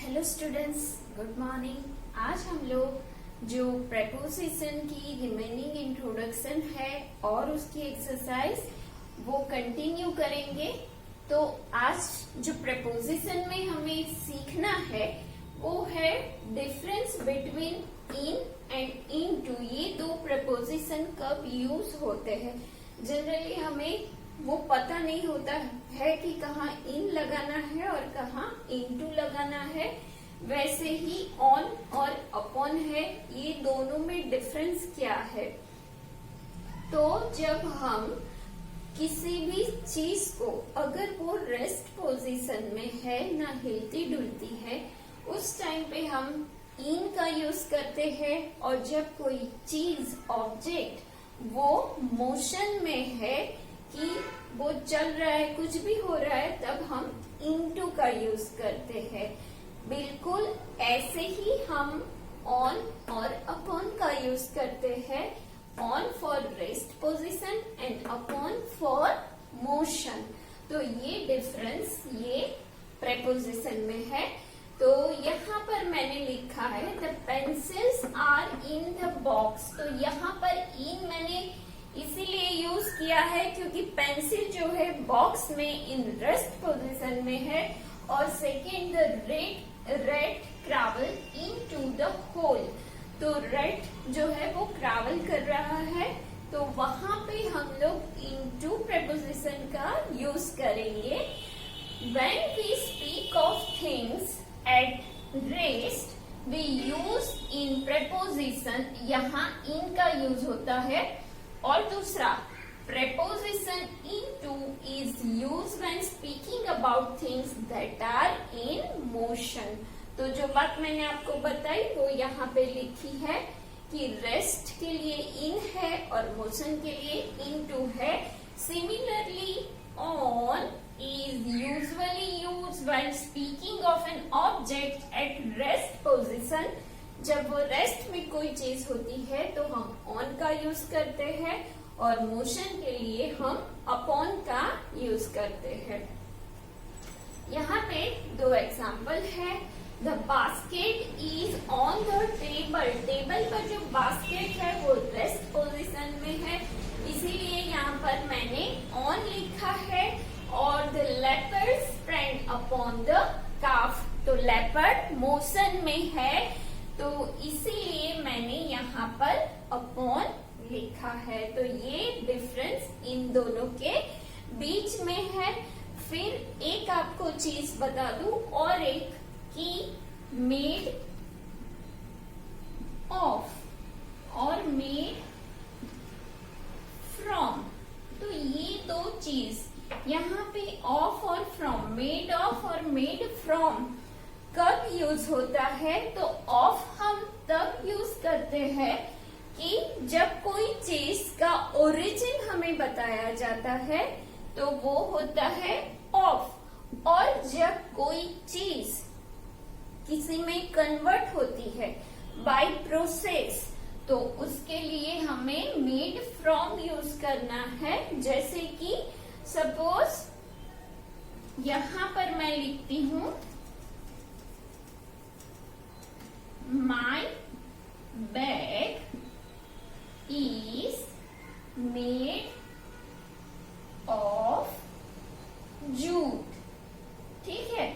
Hello students, good morning. आज हम लोग जो प्रेपोजिशन की रिमेनिंग इंट्रोडक्शन है और उसकी एक्सरसाइज वो कंटिन्यू करेंगे। तो आज जो प्रेपोजिशन में हमें सीखना है वो है difference between in and into. ये दो प्रेपोजिशन कब यूज होते हैं? जनरली हमें वो पता नहीं होता है कि कहाँ इन लगाना है और कहाँ इनटू लगाना है। वैसे ही ऑन और अपॉन है, ये दोनों में डिफरेंस क्या है? तो जब हम किसी भी चीज को, अगर वो रेस्ट पोजीशन में है, ना हिलती डुलती है, उस टाइम पे हम इन का यूज करते हैं। और जब कोई चीज, ऑब्जेक्ट, वो मोशन में है कि वो चल रहा है, कुछ भी हो रहा है, तब हम इनटू का यूज करते हैं। बिल्कुल ऐसे ही हम ऑन और अपॉन का यूज करते हैं। On for rest position and upon for motion. तो ये डिफरेंस ये प्रेपोजिशन में है। तो यहाँ पर मैंने लिखा है the pencils are in the box. तो यहाँ पर इन मैंने इसीलिए यूज किया है क्योंकि पेंसिल जो है बॉक्स में इन रेस्ट पोजीशन में है। और second, the red travel into the hole. तो रेड जो है वो ट्रैवल कर रहा है, तो वहां पे हम लोग इनटू प्रेपोजिशन का यूज करेंगे। When we speak of things at rest we use in preposition. यहाँ इन का यूज होता है। और दूसरा, preposition into is used when speaking about things that are in motion। तो जो बात मैंने आपको बताई वो यहाँ पे लिखी है कि रेस्ट के लिए in है और मोशन के लिए into है। Similarly, on is usually used when speaking of an object at rest position। जब वो रेस्ट में कोई चीज होती है तो हम ऑन का यूज करते हैं और मोशन के लिए हम अपॉन का यूज करते हैं। यहाँ पे दो एग्जाम्पल है। The basket is on the table. Table पर जो बास्केट है वो रेस्ट पोजीशन में है, इसीलिए यहाँ पर मैंने ऑन लिखा है। और the leopard spread upon the काफ। तो लेपर्ड मोशन में है, तो इसीलिए मैंने यहाँ पर अपॉन लिखा है। तो ये डिफरेंस इन दोनों के बीच में है। फिर एक आपको चीज बता दूं और एक कि मेड ऑफ और मेड फ्रॉम। तो ये दो चीज यहाँ पे ऑफ और फ्रॉम, मेड ऑफ और मेड फ्रॉम कब यूज होता है? तो ऑफ हम तब यूज करते हैं कि जब कोई चीज का ओरिजिन हमें बताया जाता है, तो वो होता है ऑफ। और जब कोई चीज किसी में कन्वर्ट होती है बाय प्रोसेस, तो उसके लिए हमें मेड फ्रॉम यूज करना है। जैसे कि सपोज यहां पर मैं लिखती हूं My bag is made of jute। ठीक है,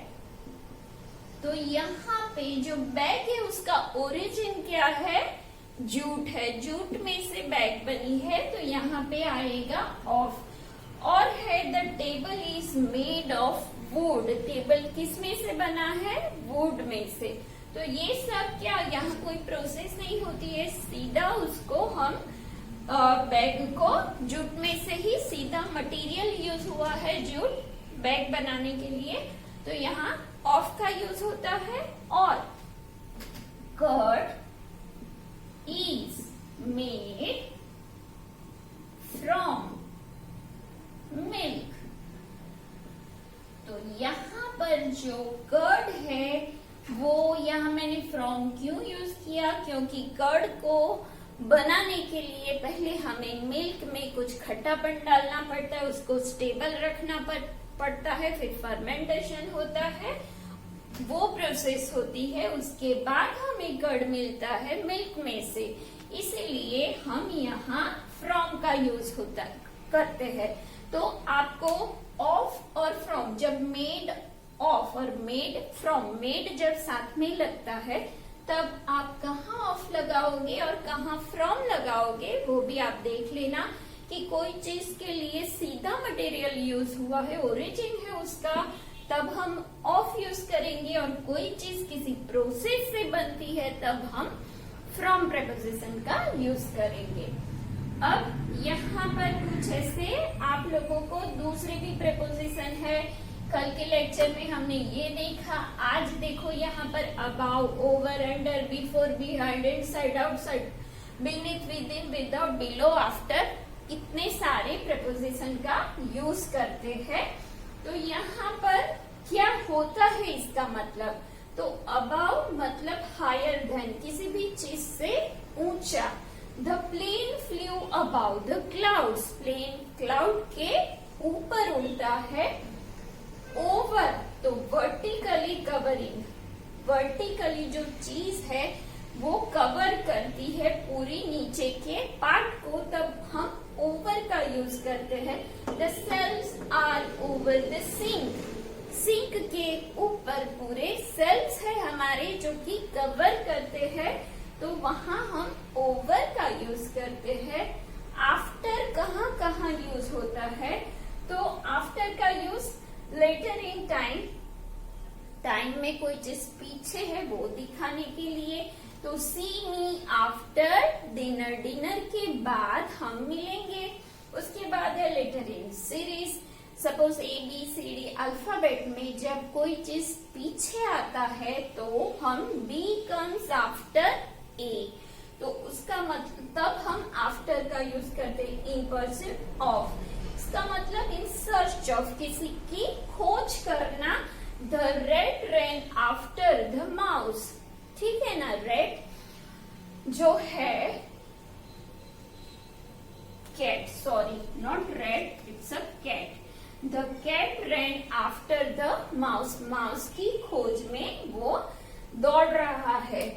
तो यहाँ पे जो बैग है उसका ओरिजिन क्या है? जूट है। जूट में से बैग बनी है, तो यहाँ पे आएगा ऑफ। और है the table is made of would. Table किस में से बना है? वुड में से। तो ये सब क्या, यहाँ कोई प्रोसेस नहीं होती है, सीधा उसको हम बैग को जूट में से ही सीधा मटेरियल यूज हुआ है जूट बैग बनाने के लिए, तो यहाँ ऑफ का यूज होता है। और curd is made from milk. तो यहाँ पर जो कर्ड है वो यहाँ मैंने फ्रॉम क्यों यूज किया? क्योंकि कर्ड को बनाने के लिए पहले हमें मिल्क में कुछ खट्टापन डालना पड़ता है, उसको स्टेबल रखना पड़ता है, फिर फर्मेंटेशन होता है, वो प्रोसेस होती है, उसके बाद हमें कर्ड मिलता है मिल्क में से, इसीलिए हम यहाँ फ्रॉम का यूज करते हैं। तो आपको ऑफ और फ्रॉम, जब मेड ऑफ और मेड फ्रॉम, मेड जब साथ में लगता है तब आप कहाँ ऑफ लगाओगे और कहाँ फ्रॉम लगाओगे वो भी आप देख लेना कि कोई चीज के लिए सीधा मटेरियल यूज हुआ है, ओरिजिन है उसका, तब हम ऑफ यूज करेंगे, और कोई चीज किसी प्रोसेस से बनती है तब हम फ्रॉम प्रेपोजिशन का यूज करेंगे। अब यहाँ पर कुछ ऐसे आप लोगों को दूसरे भी प्रेपोजिशन है, कल के लेक्चर में हमने ये देखा, आज देखो यहाँ पर about, over, under, before, behind, inside, outside, beneath, with in, without, below, after, इतने सारे प्रेपोजिशन का यूज करते हैं। तो यहाँ पर क्या होता है इसका मतलब, तो अबाउ मतलब हायर देन, किसी भी चीज से ऊंचा। The plane flew above the clouds, plane cloud के ऊपर उड़ता है। ओवर तो वर्टिकली कवरिंग, वर्टिकली जो चीज है वो कवर करती है पूरी नीचे के पार्ट को, तब हम ओवर का यूज करते हैं। The shelves are over the sink, sink के ऊपर पूरे सेल्स है हमारे जो कि कवर करते हैं, तो वहां हम ओवर का यूज करते हैं। आफ्टर कहाँ कहाँ यूज होता है, तो आफ्टर का use later in time, time में कोई चीज पीछे है वो दिखाने के लिए। तो see me after dinner, dinner के बाद हम मिलेंगे। उसके बाद है letter in series, suppose A B C D alphabet में जब कोई चीज पीछे आता है तो हम बी कम्स आफ्टर ए, तो उसका मतलब तब हम आफ्टर का यूज करते हैं। इन परस्यूट ऑफ, इसका मतलब इन सर्च ऑफ, किसी की खोज करना। The red ran after the mouse, ठीक है ना, रेड जो है cat, sorry not red, it's a cat. The cat ran after the mouse, mouse की खोज में वो दौड़ रहा है।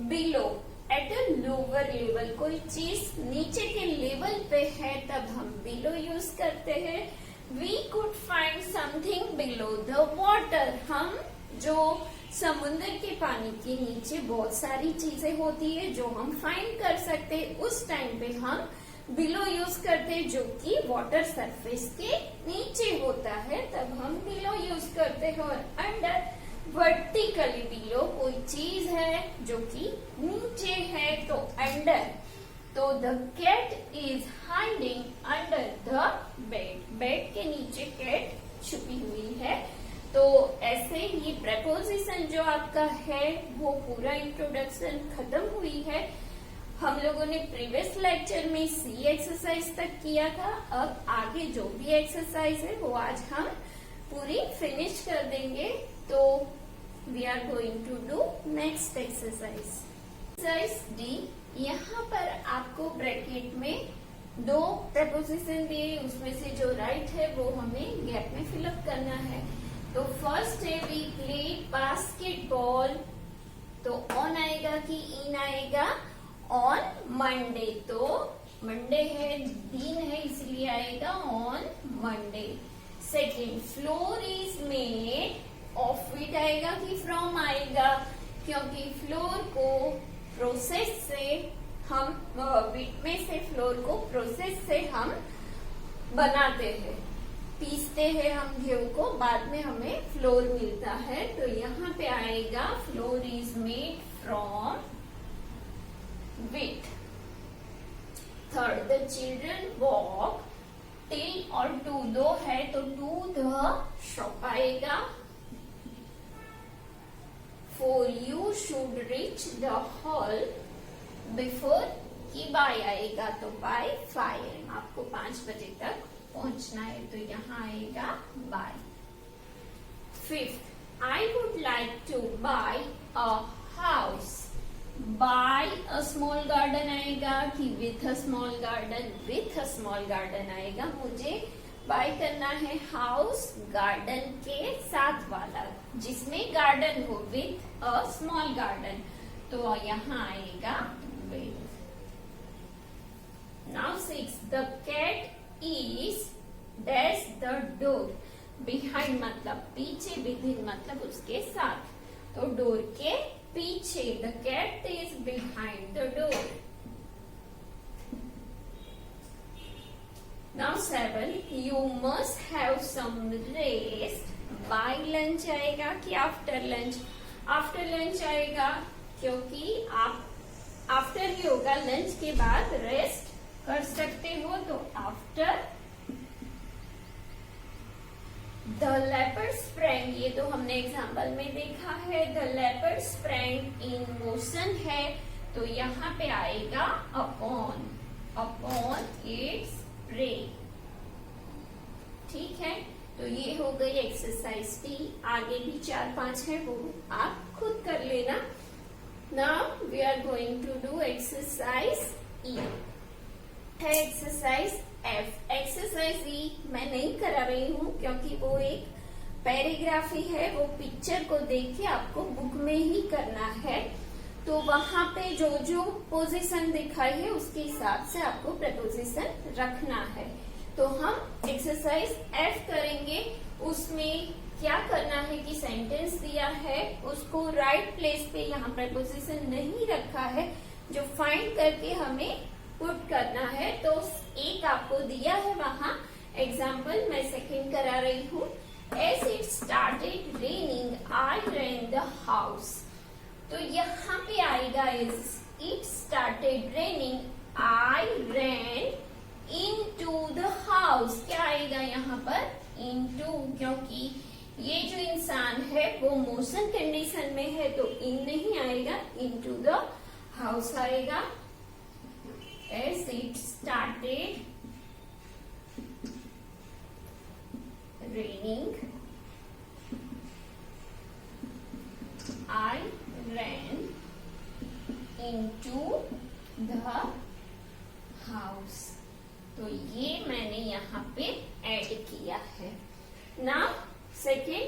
Below at a lower level, कोई चीज नीचे के लेवल पे है तब हम बिलो यूज करते हैं। We could find something below the water, हम जो समुद्र के पानी के नीचे बहुत सारी चीजें होती है जो हम फाइंड कर सकते हैं, उस टाइम पे हम बिलो यूज करते हैं, जो कि वाटर सरफेस के नीचे होता है, तब हम बिलो यूज करते हैं। और अंडर वर्टिकली बिलो, कोई चीज है जो कि नीचे है तो अंडर, तो the cat is hiding under the bed, bed के नीचे कैट छुपी हुई है। तो ऐसे ही प्रेपोजिशन जो आपका है वो पूरा इंट्रोडक्शन खत्म हुई है। हम लोगों ने प्रीवियस लेक्चर में सी एक्सरसाइज तक किया था, अब आगे जो भी एक्सरसाइज है वो आज हम पूरी फिनिश कर देंगे। तो we are going to do next exercise, exercise D. यहाँ पर आपको ब्रैकेट में दो प्रपोजिशन दिए, उसमें से जो राइट है वो हमें गैप में फिलअप करना है। तो फर्स्ट है वी प्ले बास्केटबॉल, तो ऑन आएगा कि इन आएगा, ऑन मंडे, तो मंडे है, दिन है, इसलिए आएगा on Monday. Second, flour is made of wheat आएगा कि फ्रॉम आएगा, क्योंकि फ्लोर को प्रोसेस से हम विट में से फ्लोर को प्रोसेस से हम बनाते हैं, पीसते हैं हम गेहूं को, बाद में हमें फ्लोर मिलता है। तो यहाँ पे आएगा flour is made from wheat. Third, the children walk till और टू, दो है तो टू द शॉप आएगा। Four, you should reach the hall before, की बाय आएगा तो बाय 5 आपको 5 बजे तक पहुंचना है, तो यहाँ आएगा by. Fifth, I would like to buy a house, buy a small garden आएगा कि with a small garden, with a small garden आएगा, मुझे बाय करना है हाउस गार्डन के साथ वाला, जिसमें गार्डन हो विथ अ स्मॉल गार्डन। तो यहाँ आएगा with. Now 6 the cat is dash the door. Behind मतलब पीछे, विदिन मतलब उसके साथ, तो डोर के पीछे। The cat is behind the door. Now 7 you must have some rest by lunch आएगा कि आफ्टर लंच? आफ्टर लंच आएगा, क्योंकि आप आफ्टर ही होगा, लंच के बाद रेस्ट कर सकते हो, तो आफ्टर। द लेपर्ड स्प्रैंग, ये तो हमने एग्जाम्पल में देखा है। The leopard sprang in motion है, तो यहाँ पे आएगा अपॉन, अपॉन इट्स प्रे। ठीक है, तो ये हो गई एक्सरसाइज टी। आगे भी 4-5 है, वो आप खुद कर लेना। Now we are going to do exercise E. है एक्सरसाइज एफ। एक्सरसाइज ई मैं नहीं करा रही हूँ, क्योंकि वो एक पैराग्राफ ही है, वो पिक्चर को देख के आपको बुक में ही करना है। तो वहां पे जो जो पोजीशन दिखाई है उसके हिसाब से आपको प्रपोजिशन रखना है। तो हम एक्सरसाइज एफ करेंगे। उसमें क्या करना है कि सेंटेंस दिया है, उसको राइट प्लेस पे यहाँ प्रपोजिशन नहीं रखा है, जो फाइंड करके हमें पुट करना है। तो एक आपको दिया है वहां एग्जाम्पल, मैं सेकंड करा रही हूँ। As it started raining, I ran the house. तो यहाँ पे आएगा as it started raining, I ran into the house. क्या आएगा यहाँ पर? into, क्योंकि ये जो इंसान है वो मोशन कंडीशन में है, तो in नहीं आएगा, into the house आएगा। As it started raining, I ran into the house. तो ये मैंने यहाँ पे ऐड किया है। Now second,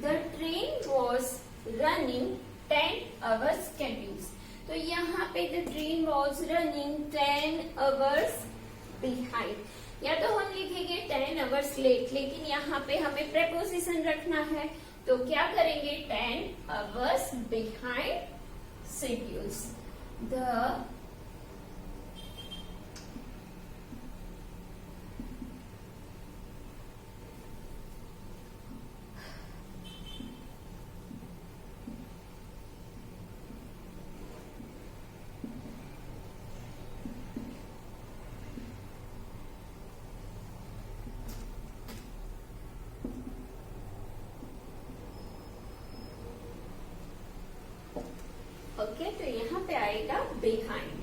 the train was running 10 hours schedules. तो यहाँ पे the train was running 10 hours behind. या तो हम लिखेंगे 10 hours late, लेकिन यहाँ पे हमें preposition रखना है, तो क्या करेंगे? 10 hours behind schedules. The okay, तो यहाँ पे आएगा बिहाइंड।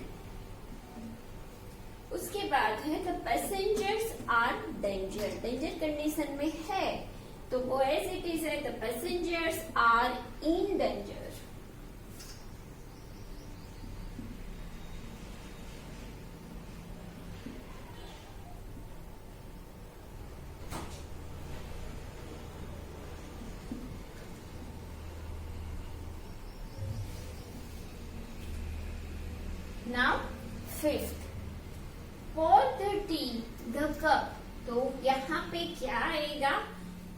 उसके बाद है the passengers are danger. Danger condition में है, तो वो एज इट इज है, the passengers are in danger. Now fifth, pour the tea the cup. तो यहाँ पे क्या आएगा?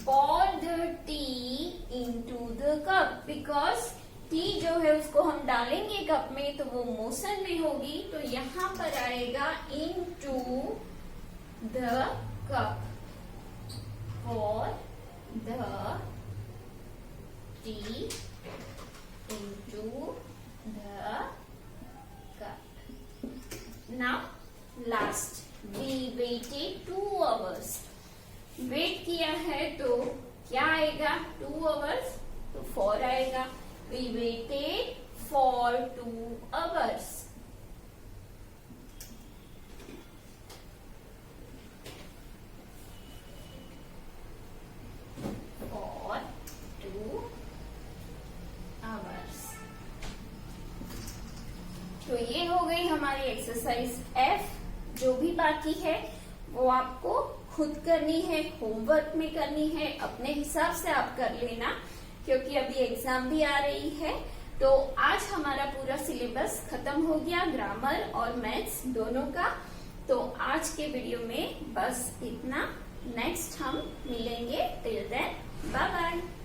pour the tea into the cup, because T जो है उसको हम डालेंगे कप में, तो वो मोशन में होगी, तो यहाँ पर आएगा into the cup. pour the tea into the Now last, we waited 2 hours. Wait किया है, तो क्या आएगा? 2 hours, तो 4 आएगा। We waited for 2 hours. For 2 hours. तो ये हो गई हमारी एक्सरसाइज एफ। जो भी बाकी है वो आपको खुद करनी है, होमवर्क में करनी है, अपने हिसाब से आप कर लेना, क्योंकि अभी एग्जाम भी आ रही है। तो आज हमारा पूरा सिलेबस खत्म हो गया, ग्रामर और मैथ्स दोनों का। तो आज के वीडियो में बस इतना। नेक्स्ट हम मिलेंगे। Till then bye bye.